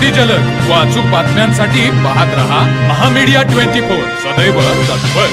अति जलद व अचूक बातम्यांसाठी पाहत रहा महामीडिया 24 सदैव तत्पर।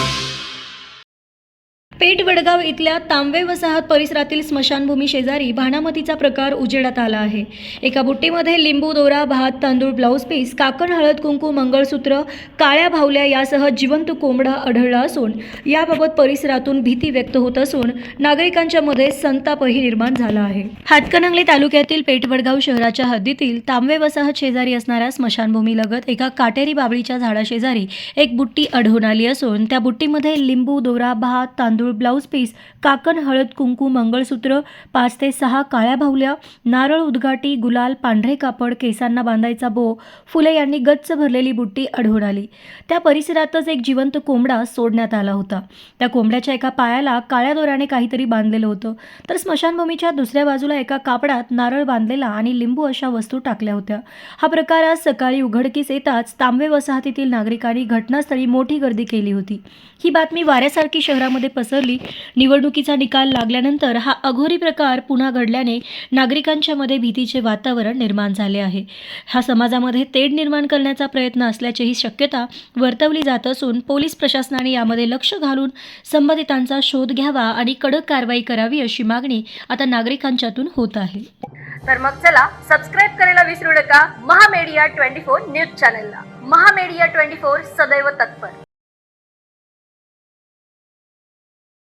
पेठ वडगाव इथल्या तांबे वसाहत परिसरातील स्मशानभूमी शेजारी भानामतीचा प्रकार उजेडात आला आहे। एका बुट्टीमध्ये लिंबू, दोरा, भात, तांदूळ, ब्लाऊज पीस, काकण, हळद कुंकू, मंगळसूत्र, काळ्या भावल्या यासह जिवंत कोंबडा आढळला असून याबाबत परिसरातून भीती व्यक्त होत असून नागरिकांच्या मध्ये संतापही निर्माण झाला आहे। हातकणंगले तालुक्यातील पेठ वडगाव शहराच्या हद्दीतील तांबे वसाहत शेजारी असणाऱ्या स्मशानभूमीलगत एका काटेरी बाबळीच्या झाडाशेजारी एक बुट्टी आढळून आली असून त्या बुट्टीमध्ये लिंबू, दोरा, भात, तांदूळ, ब्लाऊज पीस, काकण, हळद कुंकू, मंगळसूत्र, 5 ते 6 काळ्या भावल्या, नारळ, उदगाटी, गुलाल, पांढरे कापड, केसांना बांधायचा बो, फुले यांनी गच्च भरलेली बुट्टी आढळून आली। त्या परिसरातच एक जिवंत कोंबडा सोडण्यात आला होता। त्या कोंबड्याच्या एका पायाला काळ्या दोऱ्याने काहीतरी बांधलेलं होतं, तर स्मशानभूमीच्या दुसऱ्या बाजूला एका कापडात नारळ बांधलेला आणि लिंबू अशा वस्तू टाकल्या होत्या। हा प्रकार आज सकाळी उघडकीस येताच तांबे वसाहतीतील नागरिकांनी घटनास्थळी मोठी गर्दी केली होती। ही बातमी वाऱ्यासारखी शहरामध्ये पसरली। निवडणुकीचा निकाल लागल्यानंतर हा अघोरी प्रकार पुन्हा घडल्याने नागरिकांच्या मध्ये भीतीचे वातावरण निर्माण झाले आहे। हा समाजामध्ये तेढ निर्माण करण्याचा प्रयत्न असल्याचीही शक्यता वर्तवली जात असून पोलीस प्रशासनाने यामध्ये लक्ष घालून संबंधितांचा शोध घ्यावा आणि कडक कारवाई करावी अशी मागणी आता नागरिकांच्यातून होत आहे। तर मग चला सबस्क्राईब करायला विसरू नका महामीडिया 24 न्यूज चॅनलला। महामीडिया 24 सदैव तत्पर।